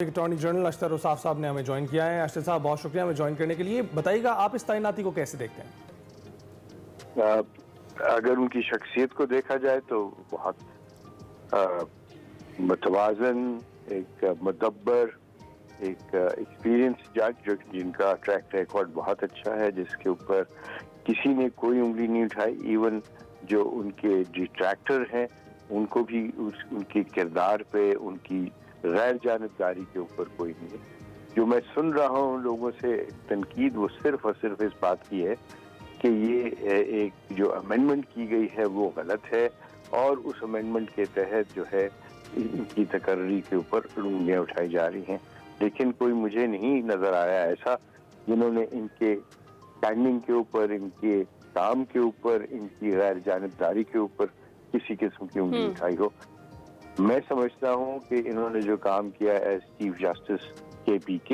Attorney general अशतर Ausaf साहब ने हमें ज्वाइन किया है। अशतर साहब बहुत शुक्रिया हमें ज्वाइन करने के लिए। बताइएगा आप इस तैनाती को कैसे देखते हैं? अगर उनकी शख्सियत को देखा जाए तो बहुत मुतवाज़न, एक मुदब्बर, एक एक्सपीरियंस जज जिनका ट्रैक रिकॉर्ड बहुत अच्छा है, जिसके ऊपर किसी ने कोई उंगली नहीं उठाई। इवन जो उनके डिट्रैक्टर हैं उनको भी उनके किरदार पे, उनकी गैर जानिबदारी के ऊपर कोई नहीं है। जो मैं सुन रहा हूँ लोगों से तनकीद, वो सिर्फ और सिर्फ इस बात की है कि ये एक जो अमेंडमेंट की गई है वो गलत है और उस अमेंडमेंट के तहत जो है इनकी तकर्री के ऊपर उंगलियां उठाई जा रही हैं। लेकिन कोई मुझे नहीं नजर आया ऐसा जिन्होंने इनके स्टैंडिंग के ऊपर, इनके काम के ऊपर, इनकी गैर जानिबदारी के ऊपर किसी किस्म की उंगली उठाई हो। मैं समझता हूँ कि इन्होंने जो काम किया एज चीफ जस्टिस KPK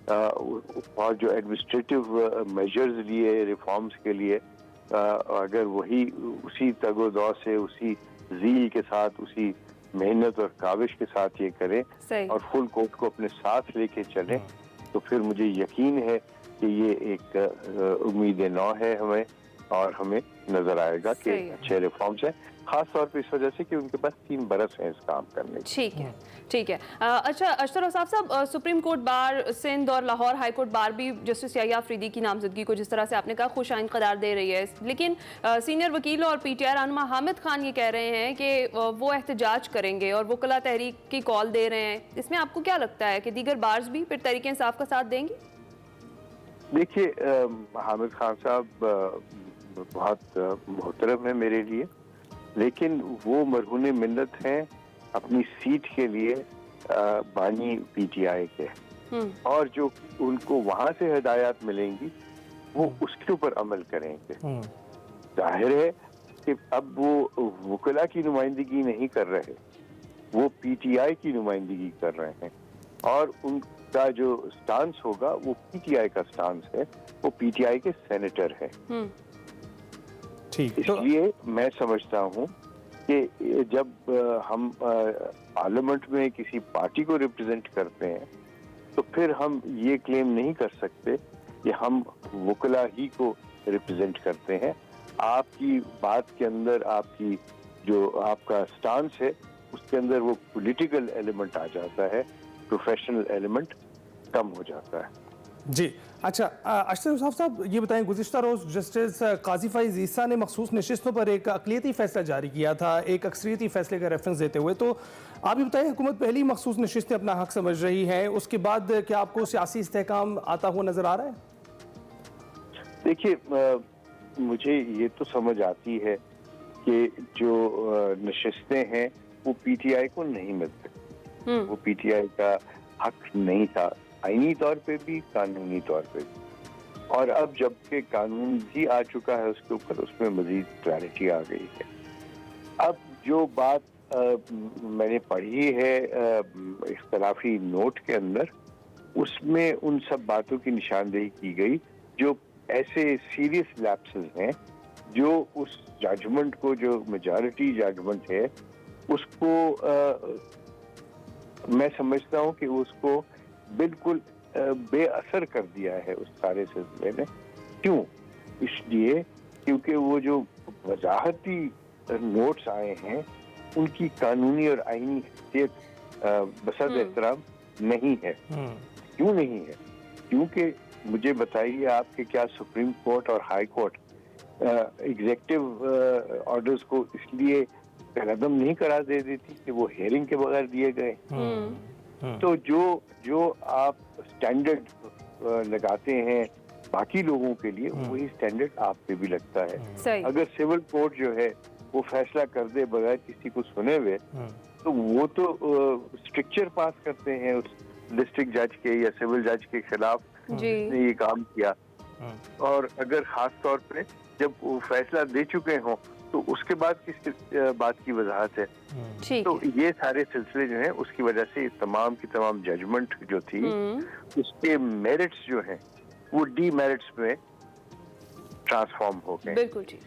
और जो एडमिनिस्ट्रेटिव मेजर्स लिए रिफॉर्म्स के लिए, अगर वही उसी तगोदौ से, उसी ज़ील के साथ, उसी मेहनत और काविश के साथ ये करें और फुल कोर्ट को अपने साथ लेके चलें, तो फिर मुझे यकीन है कि ये एक उम्मीद नौ है हमें, और हमें नजर आएगा कि अच्छे रिफॉर्म्स हैं, खास तौर पे इस वजह से कि उनके पास 3 बरस हैं इस काम करने की। ठीक है, ठीक है। अच्छा अशतर औसाफ साहब, सुप्रीम कोर्ट बार, सिंध और लाहौर हाई कोर्ट बार भी जस्टिस याह्या अफरीदी की नामजदगी को जिस तरह से आपने कहा खुशाइन करार दे रही है, लेकिन सीनियर वकील और PTI रहनुमा हामिद खान ये कह रहे हैं कि वो एहतजाज करेंगे और वकला तहरीक की कॉल दे रहे हैं। इसमें आपको क्या लगता है कि दीगर बार्स भी फिर तहरीक इंसाफ का साथ देंगी? देखिए, हामिद खान साहब बहुत मोहतरम है मेरे लिए, लेकिन वो मरहून मिन्नत हैं अपनी सीट के लिए बानी PTI के, और जो उनको वहां से हिदायत मिलेंगी वो उसके ऊपर अमल करेंगे। जाहिर है कि अब वो वकला की नुमाइंदगी नहीं कर रहे, वो PTI की नुमाइंदगी कर रहे हैं, और उनका जो स्टांस होगा वो PTI का स्टांस है, वो PTI के सेनेटर है। इसलिए मैं समझता हूँ कि जब हम पार्लियामेंट में किसी पार्टी को रिप्रेजेंट करते हैं तो फिर हम ये क्लेम नहीं कर सकते कि हम वकला ही को रिप्रेजेंट करते हैं। आपकी बात के अंदर, आपकी जो आपका स्टांस है उसके अंदर वो पॉलिटिकल एलिमेंट आ जाता है, प्रोफेशनल एलिमेंट कम हो जाता है। जी अच्छा, अशतर औसाफ साहब ये बताएं, गुज़िश्ता रोज़ जस्टिस काजी फ़ाइज़ ईसा ने मखसूस नशिस्तों पर एक अक़लियती फ़ैसला जारी किया था, एक अक्सरियती फ़ैसले का रेफरेंस देते हुए। तो आप ये बताएं, हुकूमत पहली मखसूस नशिस्तें अपना हक समझ रही है, उसके बाद क्या आपको सियासी इस्तेहकाम आता हुआ नज़र आ रहा है? देखिए, मुझे ये तो समझ आती है कि जो नशिस्तें हैं वो PTI को नहीं मिलते, वो PTI का हक नहीं था, आईनी तौर पे भी, कानूनी तौर पे भी। और अब जबकि कानून भी आ चुका है उसके ऊपर, उसमें मजीद क्लैरिटी आ गई है। अब जो बात मैंने पढ़ी है इख्तलाफी नोट के अंदर, उसमें उन सब बातों की निशानदेही की गई जो ऐसे सीरियस लैप्सेस हैं, जो उस जजमेंट को, जो मेजॉरिटी जजमेंट है उसको मैं समझता हूँ कि उसको बिल्कुल बेअसर कर दिया है उस सारे सिलसिले में। क्यों? इसलिए क्योंकि वो जो वजाहती नोट्स आए हैं उनकी कानूनी और आईनी हैसियत बसद एहतराम नहीं है। क्यों नहीं है? क्योंकि मुझे बताइए आप कि क्या सुप्रीम कोर्ट और हाई कोर्ट एग्जीक्यूटिव ऑर्डर्स को इसलिए कदम नहीं करार दे देती कि वो हेयरिंग के बगैर दिए गए? तो जो आप स्टैंडर्ड लगाते हैं बाकी लोगों के लिए, वही स्टैंडर्ड आप पे भी लगता है। अगर सिविल कोर्ट जो है वो फैसला कर दे बगैर किसी को सुने हुए, तो वो तो स्ट्रिक्चर पास करते हैं उस डिस्ट्रिक्ट जज के या सिविल जज के खिलाफ जिसने ये काम किया, और अगर खास तौर पे जब वो फैसला दे चुके हों तो उसके बाद किस बात की वजाहत है? तो ये सारे सिलसिले जो हैं उसकी वजह से तमाम की तमाम जजमेंट जो थी उसके मेरिट्स जो हैं वो डीमेरिट्स में ट्रांसफॉर्म हो गए। बिल्कुल ठीक।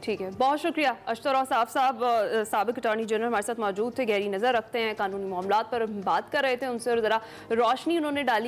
ठीक है, बहुत शुक्रिया अशतर औसाफ साहब, साबिक अटॉर्नी जनरल हमारे साथ मौजूद थे, गहरी नज़र रखते हैं कानूनी मामलात पर, बात कर रहे थे उनसे और ज़रा रोशनी उन्होंने डाली है